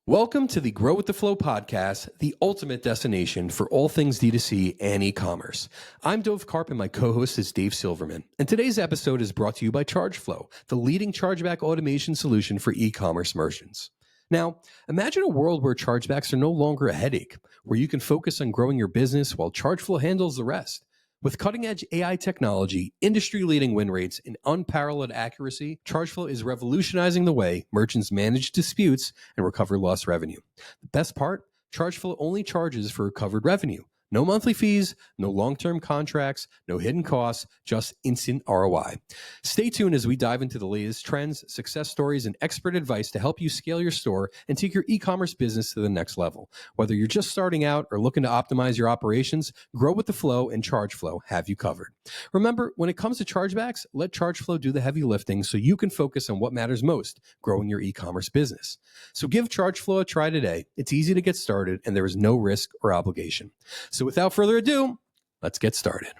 Welcome to the Grow with the Flow podcast, the ultimate destination for all things D2C and e-commerce. I'm Carpe and my co-host is Dave Silverman. And today's episode is brought to you by Chargeflow, the leading chargeback automation solution for e-commerce merchants. Now, imagine a world where chargebacks are no longer a headache, where you can focus on growing your business while Chargeflow handles the rest. With cutting-edge AI technology, industry-leading win rates, and unparalleled accuracy, Chargeflow is revolutionizing the way merchants manage disputes and recover lost revenue. The best part? Chargeflow only charges for recovered revenue. No monthly fees, no long-term contracts, no hidden costs, just instant ROI. Stay tuned as we dive into the latest trends, success stories, and expert advice to help you scale your store and take your e-commerce business to the next level. Whether you're just starting out or looking to optimize your operations, Grow with the Flow and Chargeflow have you covered. Remember, when it comes to chargebacks, let Chargeflow do the heavy lifting so you can focus on what matters most, growing your e-commerce business. So give Chargeflow a try today. It's easy to get started and there is no risk or obligation. So without further ado, let's get started.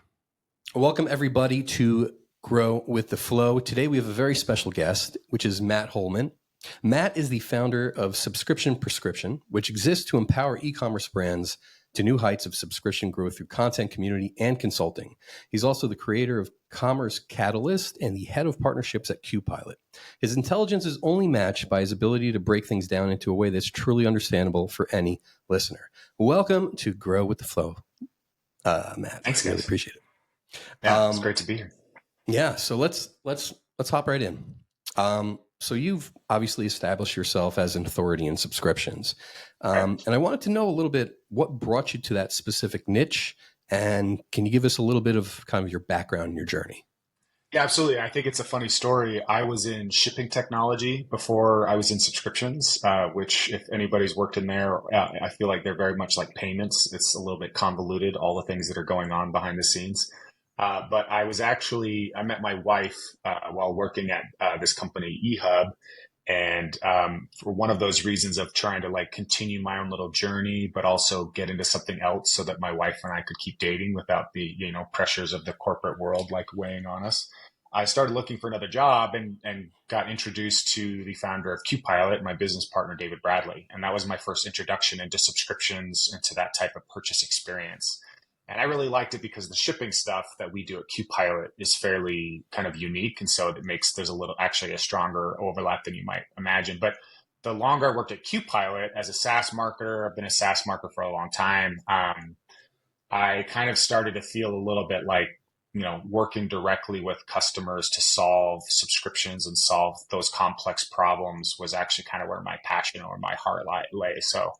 Welcome everybody to Grow with the Flow. Today we have a very special guest, which is Matt Holman. Matt is the founder of Subscription Prescription, which exists to empower e-commerce brands to new heights of subscription growth through content, community, and consulting. He's also the creator of Commerce Catalyst and the head of partnerships at Qpilot. His intelligence is only matched by his ability to break things down into a way that's truly understandable for any listener. Welcome to Grow with the Flow, Matt. Thanks, I really guys. appreciate it. Yeah, it's great to be here. Yeah, so let's hop right in. So you've obviously established yourself as an authority in subscriptions. And I wanted to know a little bit what brought you to that specific niche, and can you give us a little bit of kind of your background and your journey? Yeah, absolutely. I think it's a funny story. I was in shipping technology before I was in subscriptions, which if anybody's worked in there, I feel like they're very much like payments. It's a little bit convoluted, all the things that are going on behind the scenes. But I met my wife while working at this company, eHub. And for one of those reasons of trying to like continue my own little journey, but also get into something else so that my wife and I could keep dating without the, pressures of the corporate world like weighing on us. I started looking for another job and got introduced to the founder of Qpilot, my business partner, David Bradley. And that was my first introduction into subscriptions, into that type of purchase experience. And I really liked it because the shipping stuff that we do at Qpilot is fairly kind of unique. And so there's actually a stronger overlap than you might imagine. But the longer I worked at Qpilot as a SaaS marketer, I've been a SaaS marketer for a long time. I kind of started to feel a little bit like, working directly with customers to solve subscriptions and solve those complex problems was actually kind of where my passion or my heart lay. So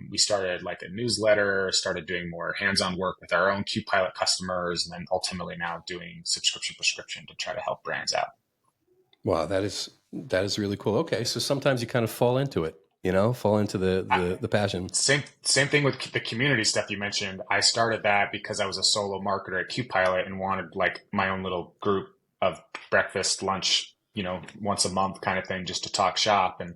we started like a newsletter, started doing more hands-on work with our own Qpilot customers, and then ultimately now doing subscription prescription to try to help brands out. Wow, that is really cool. Okay, so sometimes you kind of fall into it, fall into the passion. Same thing with the community stuff you mentioned. I started that because I was a solo marketer at Qpilot and wanted like my own little group of breakfast, lunch, once a month kind of thing, just to talk shop. And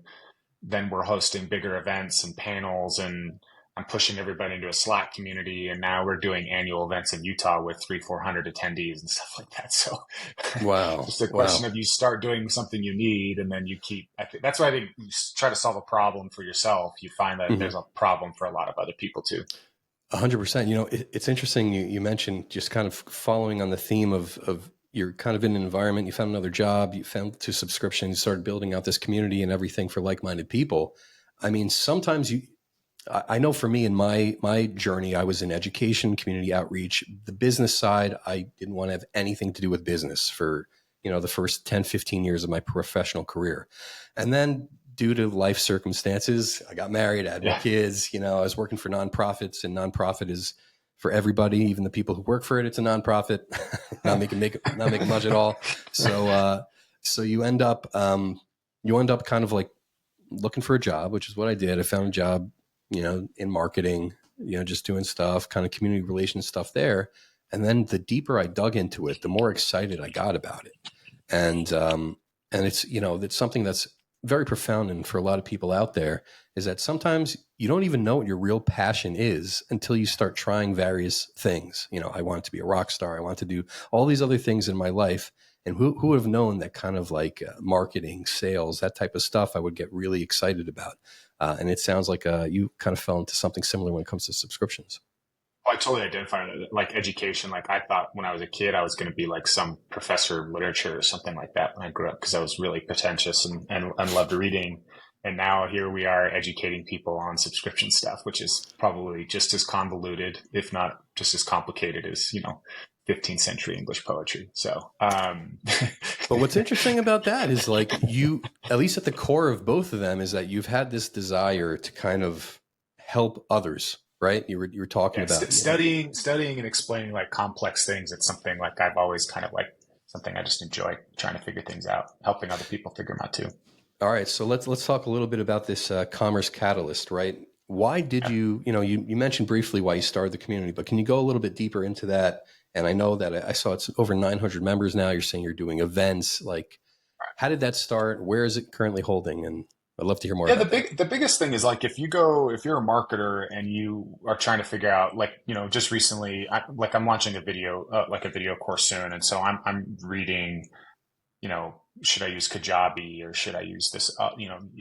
then we're hosting bigger events and panels, and I'm pushing everybody into a Slack community. And now we're doing annual events in Utah with 300-400 attendees and stuff like that. So wow, just a question of you start doing something you need, and then that's why I think you try to solve a problem for yourself. You find that there's a problem for a lot of other people too. 100%. It's interesting. You mentioned just kind of following on the theme of you're kind of in an environment, you found another job, you found to subscription, you started building out this community and everything for like-minded people. I mean, sometimes I know for me in my journey, I was in education, community outreach, the business side. I didn't want to have anything to do with business for, the first 10, 15 years of my professional career. And then due to life circumstances, I got married, I had my kids, I was working for nonprofits, and nonprofit is for everybody, even the people who work for it. It's a nonprofit, not making much at all. So you end up kind of like looking for a job, which is what I did. I found a job, in marketing, just doing stuff, kind of community relations stuff there. And then the deeper I dug into it, the more excited I got about it. And it's, it's something that's very profound. And for a lot of people out there is that sometimes you don't even know what your real passion is until you start trying various things. I want to be a rock star. I want to do all these other things in my life. And who would have known that kind of like marketing, sales, that type of stuff I would get really excited about. And it sounds like you kind of fell into something similar when it comes to subscriptions. I totally identify that, like education. Like I thought when I was a kid, I was going to be like some professor of literature or something like that when I grew up, because I was really pretentious and loved reading. And now here we are educating people on subscription stuff, which is probably just as convoluted, if not just as complicated as, 15th century English poetry. So, but what's interesting about that is like you, at least at the core of both of them, is that you've had this desire to kind of help others. Right. You were talking about studying and explaining like complex things. It's something like I've always kind of like something I just enjoy trying to figure things out, helping other people figure them out too. All right. So let's talk a little bit about this Commerce Catalyst, right? Why did you mentioned briefly why you started the community, but can you go a little bit deeper into that? And I know that I saw it's over 900 members now. You're saying you're doing events. Like, how did that start? Where is it currently holding? And I'd love to hear more. Yeah, the biggest thing is like if you're a marketer and you are trying to figure out like just recently I'm launching a video course soon, and so I'm reading should I use Kajabi or should I use this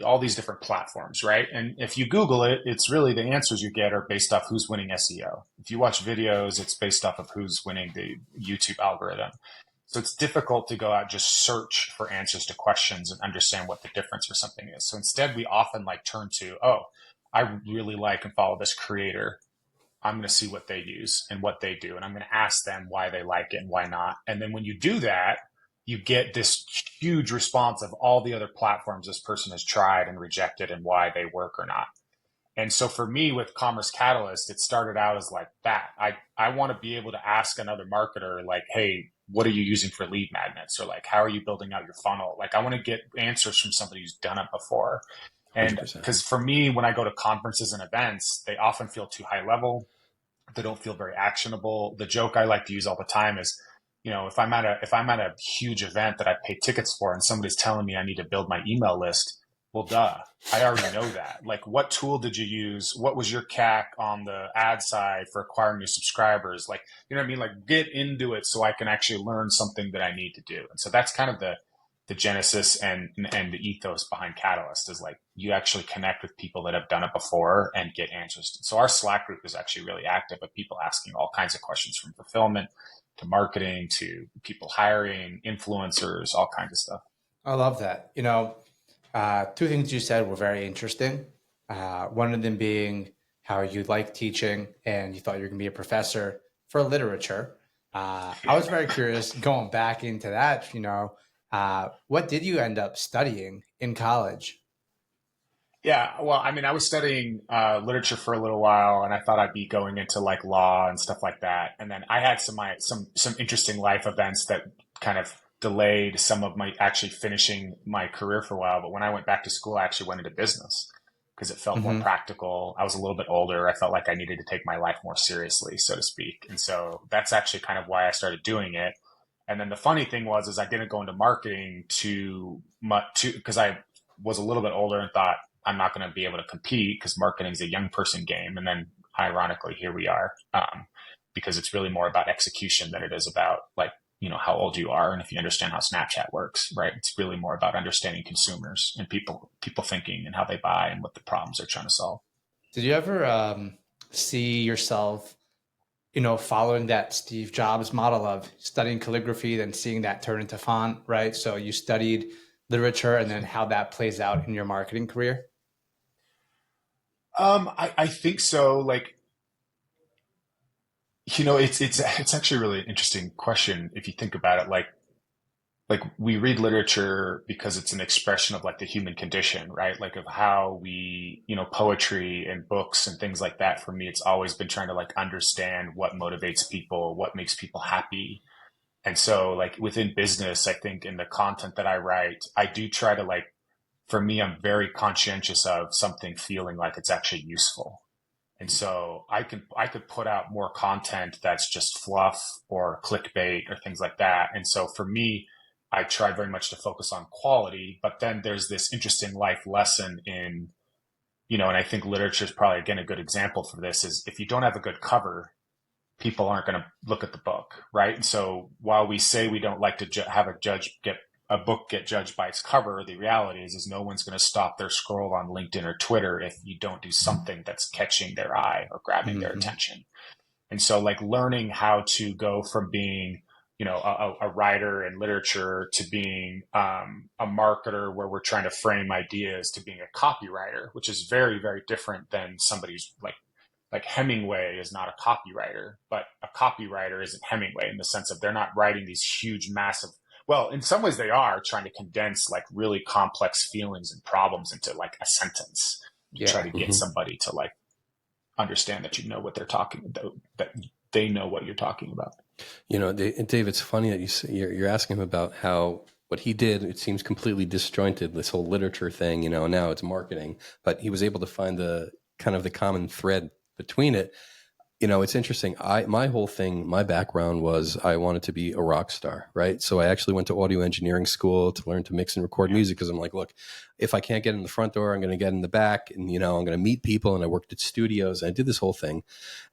all these different platforms, right? And if you Google it, it's really the answers you get are based off who's winning SEO. If you watch videos, it's based off of who's winning the YouTube algorithm. So it's difficult to go out, just search for answers to questions and understand what the difference for something is. So instead, we often turn to, I really like and follow this creator. I'm going to see what they use and what they do. And I'm going to ask them why they like it and why not. And then when you do that, you get this huge response of all the other platforms this person has tried and rejected and why they work or not. And so for me with Commerce Catalyst, it started out as like that. I want to be able to ask another marketer like, hey, what are you using for lead magnets? Or like, how are you building out your funnel? Like, I want to get answers from somebody who's done it before. And because for me, when I go to conferences and events, they often feel too high level. They don't feel very actionable. The joke I like to use all the time is, if I'm at a huge event that I pay tickets for and somebody's telling me I need to build my email list, well, duh, I already know that. Like, what tool did you use? What was your CAC on the ad side for acquiring new subscribers? Like, you know what I mean? Like, get into it so I can actually learn something that I need to do. And so that's kind of the genesis and the ethos behind Catalyst is like, you actually connect with people that have done it before and get answers. So our Slack group is actually really active with people asking all kinds of questions from fulfillment to marketing to people hiring, influencers, all kinds of stuff. I love that. Two things you said were very interesting. One of them being how you like teaching and you thought you were going to be a professor for literature. I was very curious going back into that, what did you end up studying in college? Yeah, well, I mean, I was studying literature for a little while, and I thought I'd be going into like law and stuff like that. And then I had some interesting life events that kind of delayed some of my actually finishing my career for a while. But when I went back to school, I actually went into business because it felt more practical. I was a little bit older. I felt like I needed to take my life more seriously, so to speak. And so that's actually kind of why I started doing it. And then the funny thing is I didn't go into marketing too much because I was a little bit older and thought I'm not going to be able to compete because marketing is a young person game. And then ironically, here we are because it's really more about execution than it is about like, how old you are and if you understand how Snapchat works, right? It's really more about understanding consumers and people thinking and how they buy and what the problems they're trying to solve. Did you ever see yourself, following that Steve Jobs model of studying calligraphy, then seeing that turn into font, right? So you studied literature and then how that plays out in your marketing career? I think so. Like, it's actually a really interesting question if you think about it. Like we read literature because it's an expression of like the human condition, right? Like of how we, poetry and books and things like that. For me, it's always been trying to like understand what motivates people, what makes people happy. And so like within business, I think in the content that I write, I do try to like, for me, I'm very conscientious of something feeling like it's actually useful. And so I could put out more content that's just fluff or clickbait or things like that. And so for me, I try very much to focus on quality, but then there's this interesting life lesson in, and I think literature is probably, again, a good example for this is if you don't have a good cover, people aren't going to look at the book, right? And so while we say we don't like to have a judge get a book get judged by its cover. The reality is no one's going to stop their scroll on LinkedIn or Twitter if you don't do something that's catching their eye or grabbing their attention. And so like learning how to go from being, a writer in literature to being a marketer where we're trying to frame ideas to being a copywriter, which is very, very different than somebody's like Hemingway is not a copywriter, but a copywriter isn't Hemingway in the sense of they're not writing these huge, massive, well, in some ways they are trying to condense like really complex feelings and problems into like a sentence to try to get somebody to like understand that you know what they're talking about, that they know what you're talking about. Dave, it's funny that you're asking him about how what he did, it seems completely disjointed, this whole literature thing, now it's marketing, but he was able to find the kind of the common thread between it. It's interesting. My whole thing, my background was I wanted to be a rock star, right? So I actually went to audio engineering school to learn to mix and record music because I'm like, look, if I can't get in the front door, I'm going to get in the back and, I'm going to meet people. And I worked at studios and I did this whole thing.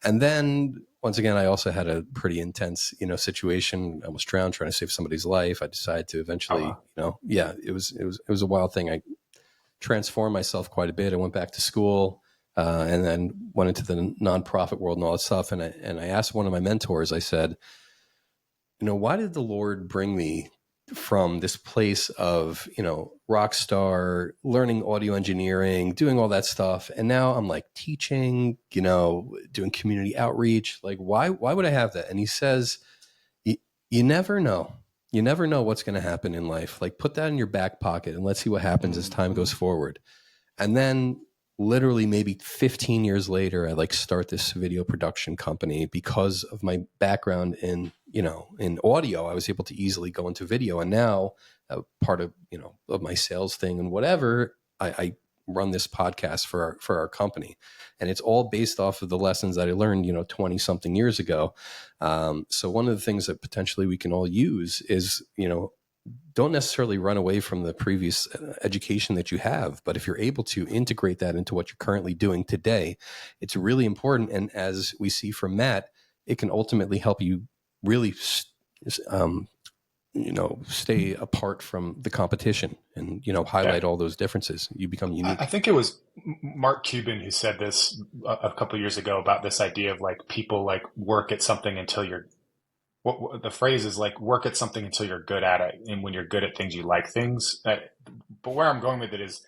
And then once again, I also had a pretty intense, situation. I almost drowned trying to save somebody's life. I decided to eventually, it was a wild thing. I transformed myself quite a bit. I went back to school. And then went into the nonprofit world and all that stuff. And I asked one of my mentors, I said, why did the Lord bring me from this place of, rock star, learning audio engineering, doing all that stuff. And now I'm like teaching, doing community outreach. Like, why would I have that? And he says, you never know. You never know what's going to happen in life. Like put that in your back pocket and let's see what happens as time goes forward. And then literally maybe 15 years later, I start this video production company because of my background in audio. I was able to easily go into video, and now part of, of my sales thing and whatever, I run this podcast for our company, and it's all based off of the lessons that I learned, 20 something years ago. So one of the things that potentially we can all use is, don't necessarily run away from the previous education that you have, but if you're able to integrate that into what you're currently doing today, it's really important. And as we see from Matt, it can ultimately help you really, stay apart from the competition and, highlight all those differences. You become unique. I think it was Mark Cuban who said this a couple of years ago about this idea of like people like work at something until you're, what the phrase is like, work at something until you're good at it. And when you're good at things, you like things. But where I'm going with it is,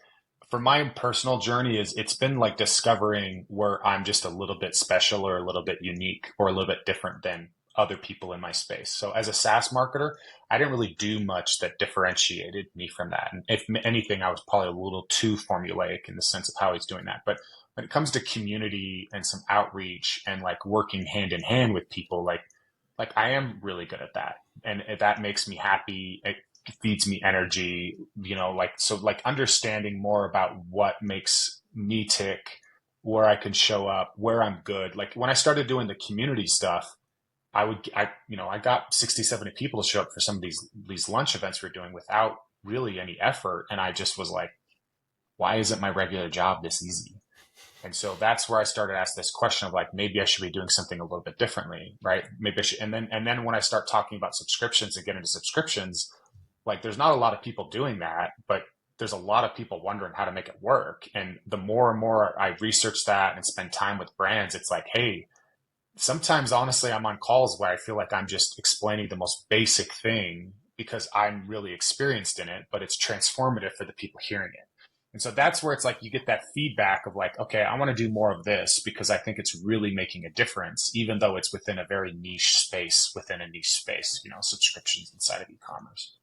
for my personal journey, it's been like discovering where I'm just a little bit special or a little bit unique or a little bit different than other people in my space. So as a SaaS marketer, I didn't really do much that differentiated me from that. And if anything, I was probably a little too formulaic in the sense of how I was doing that. But when it comes to community and some outreach and like working hand in hand with people, like I am really good at that. And that makes me happy. It feeds me energy, so understanding more about what makes me tick, where I can show up, where I'm good. Like when I started doing the community stuff, I got 60, 70 people to show up for some of these lunch events we're doing without really any effort. And I just was like, why isn't my regular job this easy? And so that's where I started asking this question of like, maybe I should be doing something a little bit differently, right? Maybe I should. And then when I start talking about subscriptions and get into subscriptions, like there's not a lot of people doing that, but there's a lot of people wondering how to make it work. And the more and more I research that and spend time with brands, it's like, hey, sometimes honestly, I'm on calls where I feel like I'm just explaining the most basic thing because I'm really experienced in it, but it's transformative for the people hearing it. And so that's where it's like you get that feedback of like, okay, I want to do more of this because I think it's really making a difference, even though it's within a very niche space, subscriptions inside of e-commerce.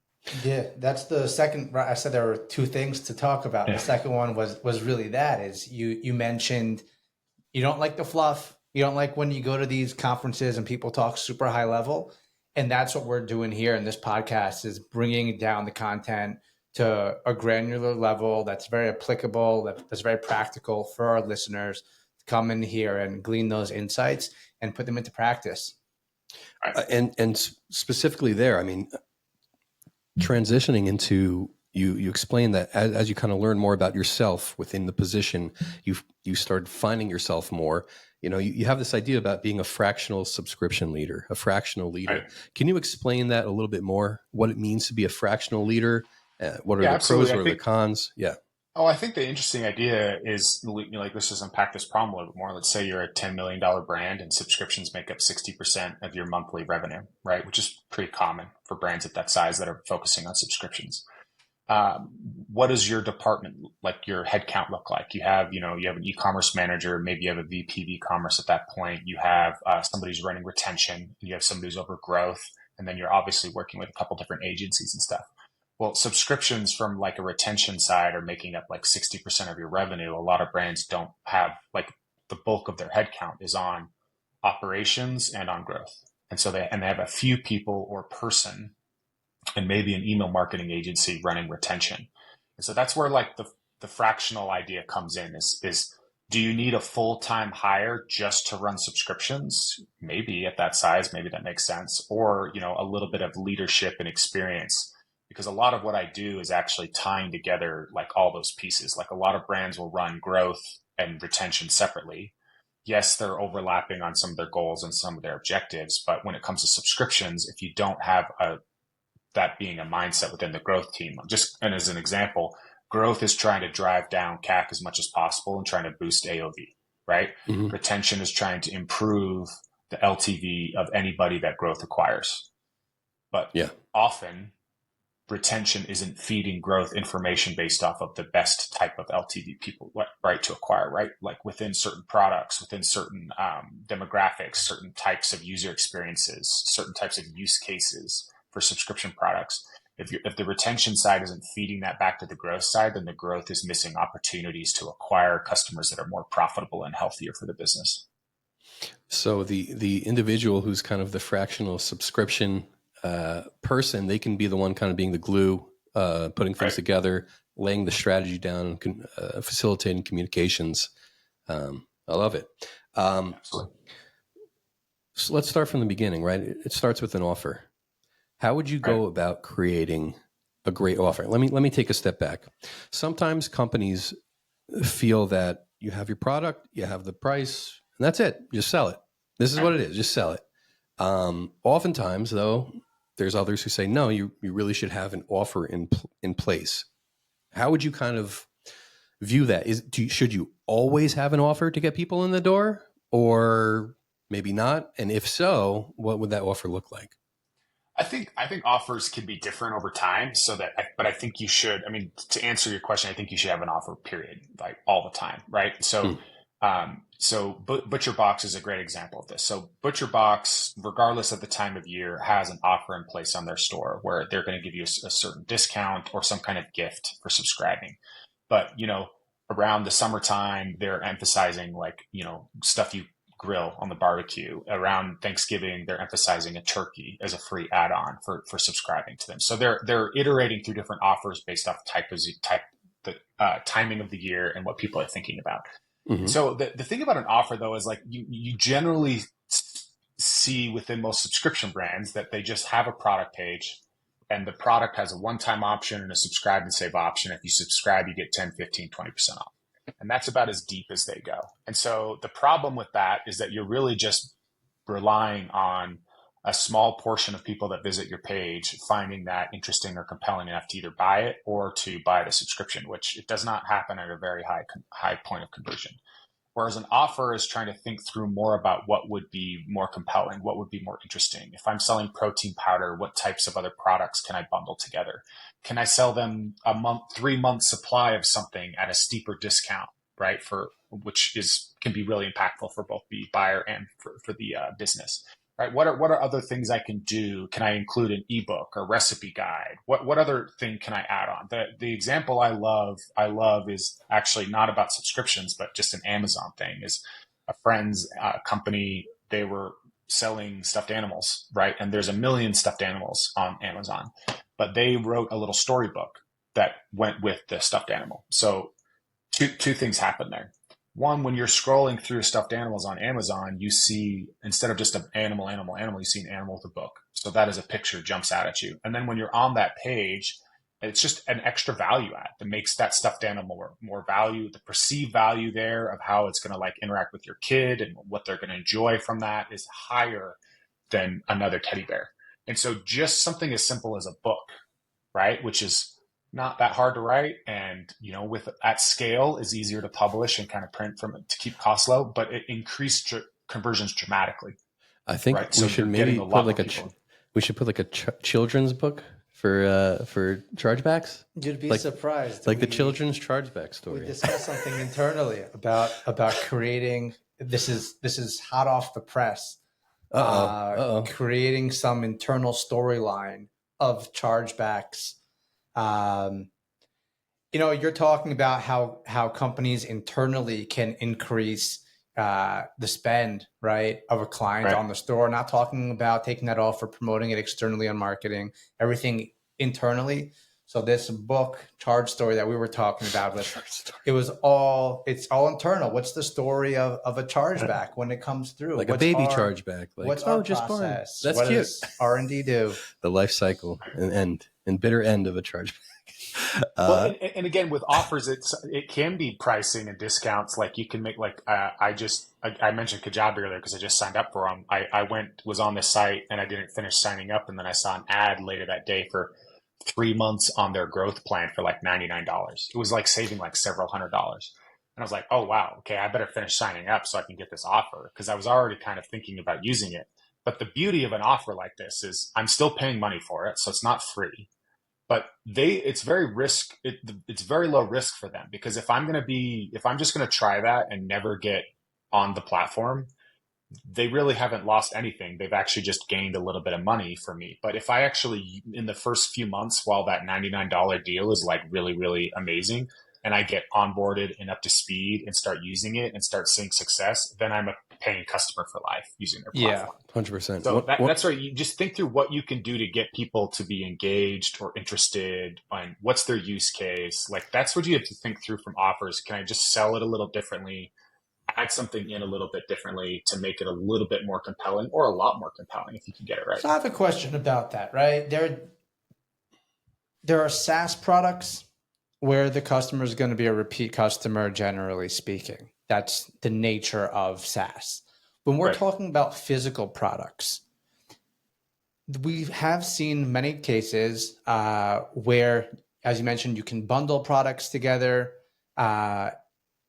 Yeah, that's the second. I said there were two things to talk about. Yeah. The second one was really that is you mentioned you don't like the fluff. You don't like when you go to these conferences and people talk super high level. And that's what we're doing here in this podcast is bringing down the content to a granular level that's very applicable, that's very practical for our listeners to come in here and glean those insights and put them into practice. And specifically there, I mean, transitioning into you explain that as you kind of learn more about yourself within the position, you started finding yourself more. you have this idea about being a fractional subscription leader, a fractional leader. Right. Can you explain that a little bit more? What it means to be a fractional leader? What are Yeah, the absolutely. pros? What are the cons? Yeah. Oh, I think the interesting idea is, like, let's just unpack this problem a little bit more. Let's say you're a $10 million brand and subscriptions make up 60% of your monthly revenue, right? Which is pretty common for brands at that size that are focusing on subscriptions. What does your department, like your headcount, look like? You have an e-commerce manager, maybe you have a VP of e-commerce at that point. You have somebody who's running retention, you have somebody who's over growth, and then you're obviously working with a couple different agencies and stuff. Well, subscriptions from like a retention side are making up like 60% of your revenue. A lot of brands don't have, like, the bulk of their headcount is on operations and on growth. And so they have a few people or person and maybe an email marketing agency running retention. And so that's where like the fractional idea comes in is do you need a full-time hire just to run subscriptions? Maybe at that size, maybe that makes sense. Or, a little bit of leadership and experience. Because a lot of what I do is actually tying together like all those pieces. Like a lot of brands will run growth and retention separately. Yes, they're overlapping on some of their goals and some of their objectives. But when it comes to subscriptions, if you don't have that being a mindset within the growth team, and as an example, growth is trying to drive down CAC as much as possible and trying to boost AOV, right? Mm-hmm. Retention is trying to improve the LTV of anybody that growth acquires. But often, retention isn't feeding growth information based off of the best type of LTV people, right, to acquire, right? Like within certain products, within certain demographics, certain types of user experiences, certain types of use cases for subscription products. If the retention side isn't feeding that back to the growth side, then the growth is missing opportunities to acquire customers that are more profitable and healthier for the business. So the individual who's kind of the fractional subscription person, they can be the one kind of being the glue, putting things together, laying the strategy down, facilitating communications. I love it. Absolutely. So let's start from the beginning, right? It starts with an offer. How would you go about creating a great offer? Let me take a step back. Sometimes companies feel that you have your product, you have the price, and that's it. Just sell it. This is what it is. Just sell it. Oftentimes, though, there's others who say, no, you really should have an offer in place. How would you kind of view that? Should you always have an offer to get people in the door, or maybe not? And if so, what would that offer look like? I think offers can be different over time. But I think you should. I mean, to answer your question, I think you should have an offer, period, like all the time, right? So. So ButcherBox is a great example of this. So ButcherBox, regardless of the time of year, has an offer in place on their store where they're going to give you a certain discount or some kind of gift for subscribing. But, around the summertime, they're emphasizing stuff you grill on the barbecue. Around Thanksgiving, they're emphasizing a turkey as a free add-on for subscribing to them. So they're iterating through different offers based off the timing of the year and what people are thinking about. Mm-hmm. So the thing about an offer, though, is like you generally see within most subscription brands that they just have a product page and the product has a one-time option and a subscribe and save option. If you subscribe, you get 10, 15, 20% off. And that's about as deep as they go. And so the problem with that is that you're really just relying on a small portion of people that visit your page finding that interesting or compelling enough to either buy it or to buy the subscription, which it does not happen at a very high point of conversion. Whereas an offer is trying to think through more about what would be more compelling, what would be more interesting. If I'm selling protein powder, what types of other products can I bundle together? Can I sell them a 3-month supply of something at a steeper discount, right? Which can be really impactful for both the buyer and for the business. Right? What are other things I can do? Can I include an ebook or recipe guide? What other thing can I add on? The example I love is actually not about subscriptions, but just an Amazon thing. Is a friend's company. They were selling stuffed animals, right? And there's 1 million stuffed animals on Amazon, but they wrote a little storybook that went with the stuffed animal. So two things happened there. One, when you're scrolling through stuffed animals on Amazon, you see, instead of just an animal, you see an animal with a book. So that as a picture jumps out at you. And then when you're on that page, it's just an extra value add that makes that stuffed animal more value. The perceived value there of how it's going to like interact with your kid and what they're going to enjoy from that is higher than another teddy bear. And so just something as simple as a book, right, which is not that hard to write, and with at scale is easier to publish and kind of print from it to keep costs low, but it increased conversions dramatically. I think right? we So should you're maybe getting a put lot like more a people. we should put like a children's book for chargebacks. You'd be Like- surprised. Like the children's chargeback We story. discussed something internally about creating. This is hot off the press. Creating some internal storyline of chargebacks. You're talking about how companies internally can increase the spend, right, of a client Right. on the store. Not talking about taking that off or promoting it externally on marketing, everything internally. So this book, Charge Story, that we were talking about, it's all internal. What's the story of a chargeback when it comes through? Like what's a baby our, chargeback. Like, what's our just born. process? That's what cute. does R&D do? The life cycle and bitter end of a chargeback. Well, and again, with offers, it can be pricing and discounts. Like you can make I mentioned Kajabi earlier because I just signed up for them. I was on the site and I didn't finish signing up, and then I saw an ad later that day for 3 months on their growth plan for like $99. It was like saving like several $100s. And I was like, oh wow, okay, I better finish signing up so I can get this offer, because I was already kind of thinking about using it. But the beauty of an offer like this is I'm still paying money for it, so it's not free. But it's very low risk for them, because if I'm just going to try that and never get on the platform, they really haven't lost anything. They've actually just gained a little bit of money for me. But if I actually, in the first few months, while that $99 deal is like really, really amazing, and I get onboarded and up to speed and start using it and start seeing success, then I'm a paying customer for life using their platform. 100%. So that's right. You just think through what you can do to get people to be engaged or interested, and what's their use case. Like that's what you have to think through from offers. Can I just sell it a little differently, add something in a little bit differently to make it a little bit more compelling, or a lot more compelling if you can get it right? So I have a question about that, right? There are SaaS products where the customer is going to be a repeat customer, generally speaking. That's the nature of SaaS. When we're talking about physical products, we have seen many cases where, as you mentioned, you can bundle products together. And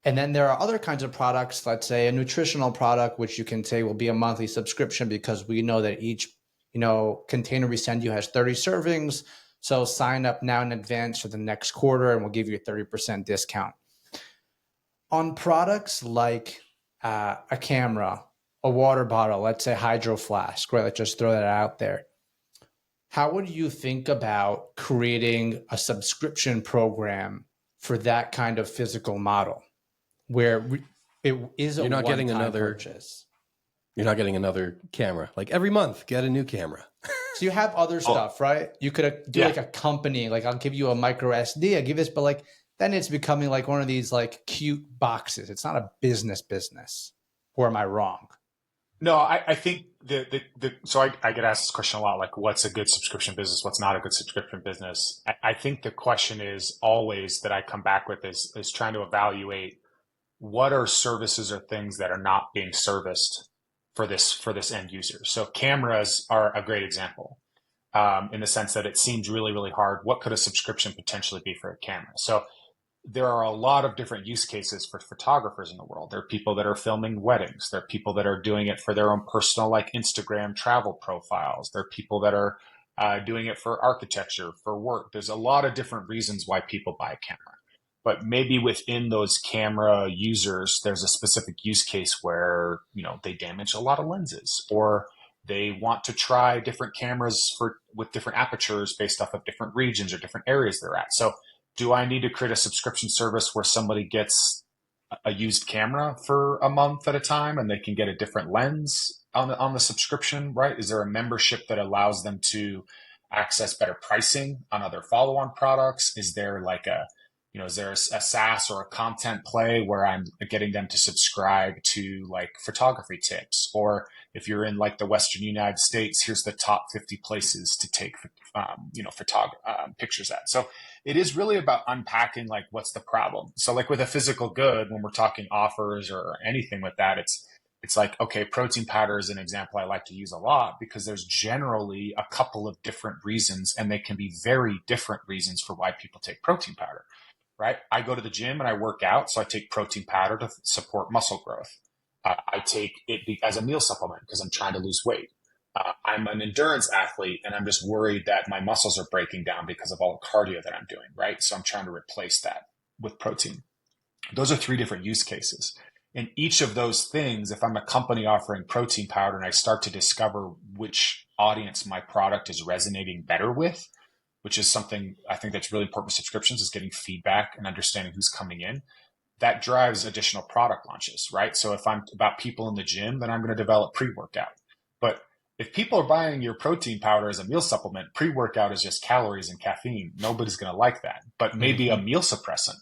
then there are other kinds of products, let's say a nutritional product, which you can say will be a monthly subscription because we know that each container we send you has 30 servings. So sign up now in advance for the next quarter and we'll give you a 30% discount. On products like a camera, a water bottle, let's say Hydro Flask, right? Let's just throw that out there. How would you think about creating a subscription program for that kind of physical model where it is a one-time purchase? You're not getting another camera. Like every month, get a new camera. So you have other stuff, right? You could do like a company, like I'll give you a micro SD, I give this, but like then it's becoming like one of these like cute boxes. It's not a business. Or am I wrong? No, I think so I get asked this question a lot, like what's a good subscription business? What's not a good subscription business? I think the question is always that I come back with is trying to evaluate what are services or things that are not being serviced for this end user. So cameras are a great example in the sense that it seems really, really hard. What could a subscription potentially be for a camera? So there are a lot of different use cases for photographers in the world. There are people that are filming weddings. There are people that are doing it for their own personal, like Instagram travel profiles. There are people that are doing it for architecture, for work. There's a lot of different reasons why people buy a camera. But with within those camera users, there's a specific use case where, they damage a lot of lenses, or they want to try different cameras with different apertures based off of different regions or different areas they're at. So do I need to create a subscription service where somebody gets a used camera for a month at a time and they can get a different lens on the subscription, right? Is there a membership that allows them to access better pricing on other follow-on products? Is there like a Is there a SaaS or a content play where I'm getting them to subscribe to like photography tips? Or if you're in like the Western United States, here's the top 50 places to take, pictures at. So it is really about unpacking like what's the problem. So like with a physical good, when we're talking offers or anything with that, it's like, okay, protein powder is an example I like to use a lot because there's generally a couple of different reasons, and they can be very different reasons for why people take protein powder. Right? I go to the gym and I work out, so I take protein powder to support muscle growth. I take it as a meal supplement because I'm trying to lose weight. I'm an endurance athlete and I'm just worried that my muscles are breaking down because of all the cardio that I'm doing, right? So I'm trying to replace that with protein. Those are 3 different use cases. In each of those things, if I'm a company offering protein powder and I start to discover which audience my product is resonating better with, which is something I think that's really important with subscriptions, is getting feedback and understanding who's coming in. That drives additional product launches, right? So if I'm about people in the gym, then I'm going to develop pre-workout. But if people are buying your protein powder as a meal supplement, pre-workout is just calories and caffeine. Nobody's going to like that. But maybe a meal suppressant,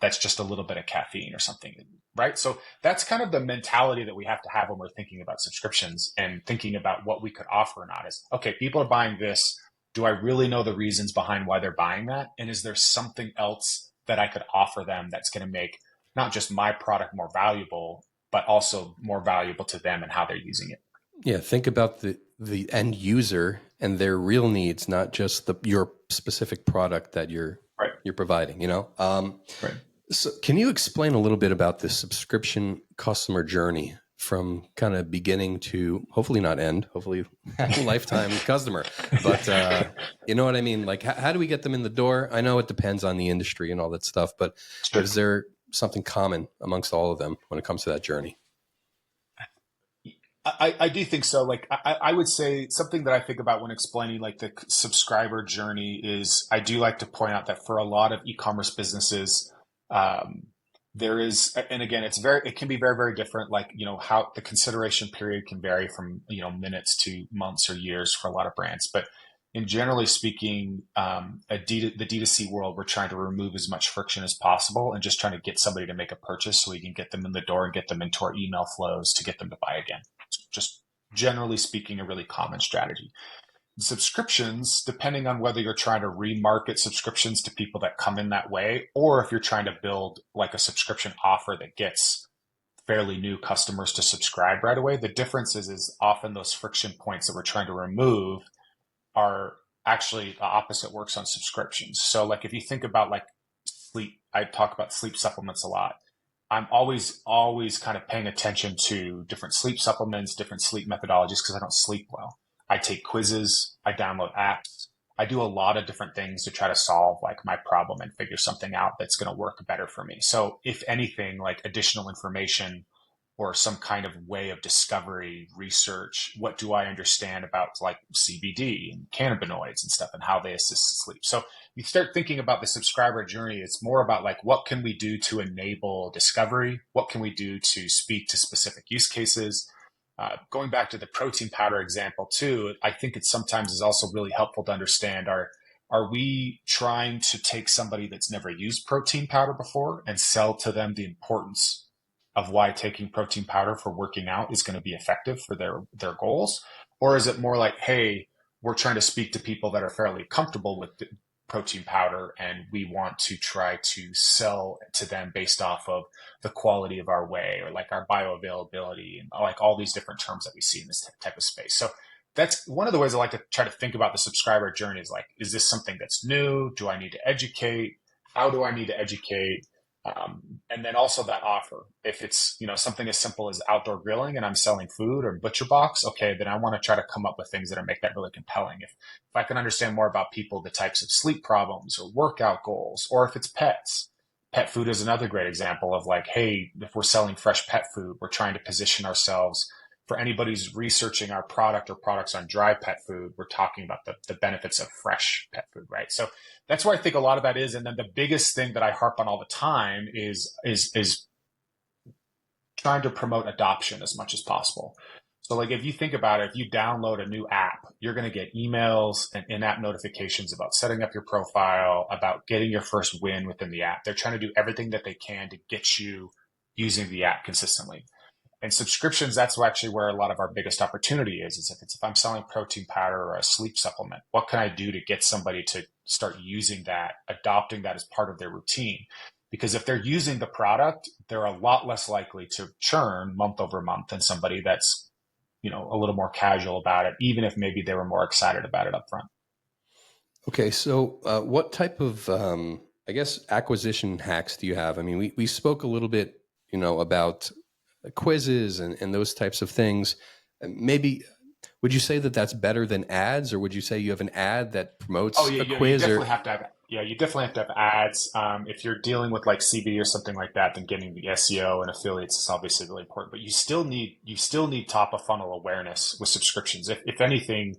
that's just a little bit of caffeine or something, right? So that's kind of the mentality that we have to have when we're thinking about subscriptions and thinking about what we could offer or not. Is, okay, people are buying this. Do I really know the reasons behind why they're buying that? And is there something else that I could offer them that's going to make not just my product more valuable, but also more valuable to them and how they're using it? Yeah, think about the end user and their real needs, not just your specific product that you're providing. Right. So, can you explain a little bit about the subscription customer journey from kind of beginning to hopefully not end, hopefully lifetime customer, but you know what I mean? Like, how do we get them in the door? I know it depends on the industry and all that stuff, but is there something common amongst all of them when it comes to that journey? I do think so. Like, I would say something that I think about when explaining like the subscriber journey is I do like to point out that for a lot of e-commerce businesses, there is, and again, it can be very, very different. Like, how the consideration period can vary from, minutes to months or years for a lot of brands. But in generally speaking, the D2C world, we're trying to remove as much friction as possible and just trying to get somebody to make a purchase so we can get them in the door and get them into our email flows to get them to buy again. Just generally speaking, a really common strategy. Subscriptions, depending on whether you're trying to remarket subscriptions to people that come in that way, or if you're trying to build like a subscription offer that gets fairly new customers to subscribe right away, the difference is often those friction points that we're trying to remove are actually the opposite works on subscriptions. So like if you think about like sleep, I talk about sleep supplements a lot. I'm always kind of paying attention to different sleep supplements, different sleep methodologies because I don't sleep well. I take quizzes, I download apps, I do a lot of different things to try to solve like my problem and figure something out that's going to work better for me. So if anything, like additional information or some kind of way of discovery, research, what do I understand about like CBD and cannabinoids and stuff and how they assist sleep. So you start thinking about the subscriber journey. It's more about like, what can we do to enable discovery? What can we do to speak to specific use cases? Going back to the protein powder example too, I think it sometimes is also really helpful to understand are we trying to take somebody that's never used protein powder before and sell to them the importance of why taking protein powder for working out is going to be effective for their goals? Or is it more like, hey, we're trying to speak to people that are fairly comfortable with protein powder and we want to try to sell to them based off of the quality of our whey or like our bioavailability and like all these different terms that we see in this type of space. So that's one of the ways I like to try to think about the subscriber journey is like, is this something that's new? Do I need to educate? How do I need to educate? And then also that offer. If it's, something as simple as outdoor grilling and I'm selling food or butcher box, okay, then I want to try to come up with things that make that really compelling. If I can understand more about people, the types of sleep problems or workout goals, or if it's pets, pet food is another great example of like, hey, if we're selling fresh pet food, we're trying to position ourselves for anybody who's researching our product or products on dry pet food. We're talking about the benefits of fresh pet food, right? So that's where I think a lot of that is. And then the biggest thing that I harp on all the time is trying to promote adoption as much as possible. So like if you think about it, if you download a new app, you're going to get emails and in-app notifications about setting up your profile, about getting your first win within the app. They're trying to do everything that they can to get you using the app consistently. And subscriptions, that's actually where a lot of our biggest opportunity is if I'm selling protein powder or a sleep supplement, what can I do to get somebody to start using that, adopting that as part of their routine? Because if they're using the product, they're a lot less likely to churn month over month than somebody that's, a little more casual about it, even if maybe they were more excited about it up front. Okay. So what type of, acquisition hacks do you have? I mean, we spoke a little bit, about quizzes and those types of things. Maybe would you say that that's better than ads, or would you say you have an ad that promotes a quiz? You definitely have to have ads. If you're dealing with like CB or something like that, then getting the SEO and affiliates is obviously really important. But you still need top of funnel awareness with subscriptions. If anything,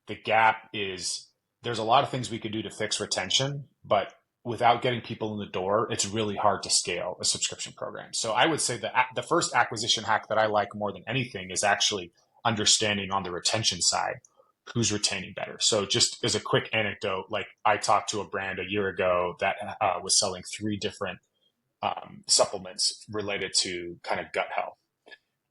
the gap is there's a lot of things we could do to fix retention, but without getting people in the door, it's really hard to scale a subscription program. So I would say that the first acquisition hack that I like more than anything is actually understanding on the retention side who's retaining better. So just as a quick anecdote, like I talked to a brand a year ago that was selling 3 different supplements related to kind of gut health.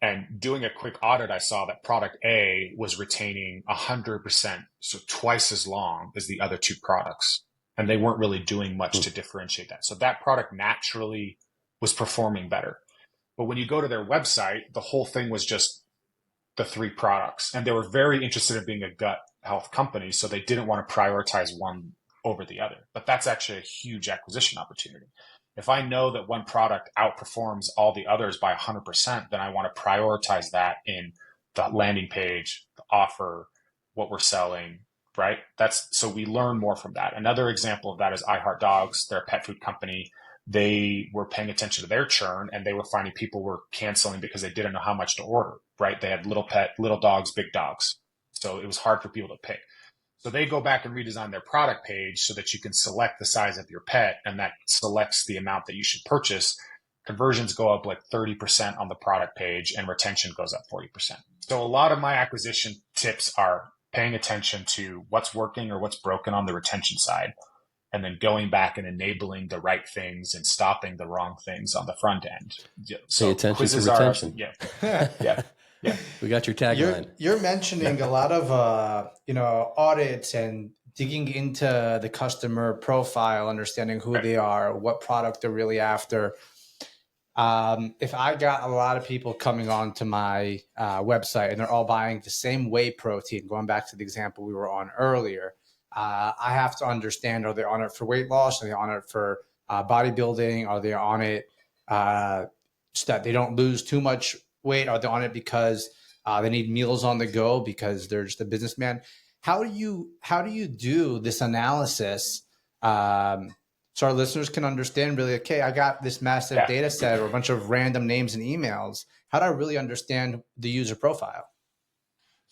And doing a quick audit, I saw that product A was retaining 100%, so twice as long as the other 2 products. And they weren't really doing much to differentiate that. So that product naturally was performing better. But when you go to their website, the whole thing was just the 3 products. And they were very interested in being a gut health company. So they didn't want to prioritize one over the other. But that's actually a huge acquisition opportunity. If I know that one product outperforms all the others by 100%, then I want to prioritize that in the landing page, the offer, what we're selling, right? So we learn more from that. Another example of that is I Heart Dogs. They're a pet food company. They were paying attention to their churn, and they were finding people were canceling because they didn't know how much to order, right? They had little dogs, big dogs. So it was hard for people to pick. So they go back and redesign their product page so that you can select the size of your pet, and that selects the amount that you should purchase. Conversions go up like 30% on the product page, and retention goes up 40%. So a lot of my acquisition tips are paying attention to what's working or what's broken on the retention side, and then going back and enabling the right things and stopping the wrong things on the front end. So pay attention to retention. Yeah. We got your tagline. You're mentioning a lot of audits and digging into the customer profile, understanding who they are, what product they're really after. If I got a lot of people coming onto my website and they're all buying the same whey protein, going back to the example we were on earlier, I have to understand, are they on it for weight loss? Are they on it for bodybuilding? Are they on it so that they don't lose too much weight? Are they on it because they need meals on the go because they're just a businessman? How do you do this analysis so our listeners can understand really, okay, I got this massive data set or a bunch of random names and emails. How do I really understand the user profile?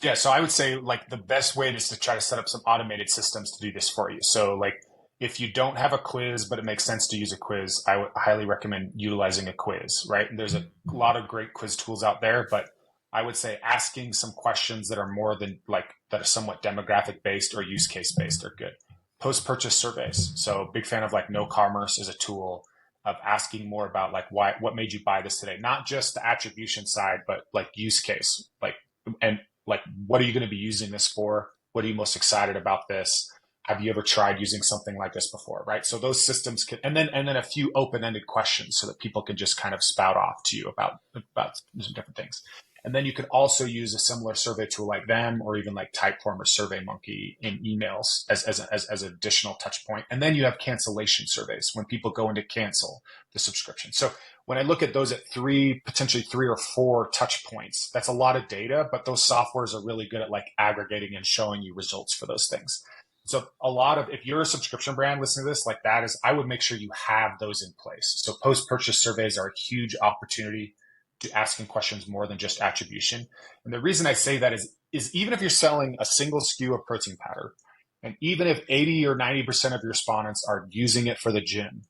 Yeah, so I would say like the best way is to try to set up some automated systems to do this for you. So like if you don't have a quiz, but it makes sense to use a quiz, I would highly recommend utilizing a quiz, right? And there's a lot of great quiz tools out there, but I would say asking some questions that are more than that are somewhat demographic based or use case based are good. Post-purchase surveys. So big fan of like No Commerce is a tool of asking more about like what made you buy this today? Not just the attribution side, but like use case, what are you going to be using this for? What are you most excited about this? Have you ever tried using something like this before? Right. So those systems can, and then a few open-ended questions so that people can just kind of spout off to you about some different things. And then you could also use a similar survey tool like them, or even like Typeform or SurveyMonkey in emails as an additional touch point. And then you have cancellation surveys when people go in to cancel the subscription. So when I look at those at potentially three or four touch points, that's a lot of data, but those softwares are really good at like aggregating and showing you results for those things. So if you're a subscription brand listening to this, like that is, I would make sure you have those in place. So post-purchase surveys are a huge opportunity to asking questions more than just attribution. And the reason I say that is even if you're selling a single SKU of protein powder, and even if 80 or 90% of your respondents are using it for the gym,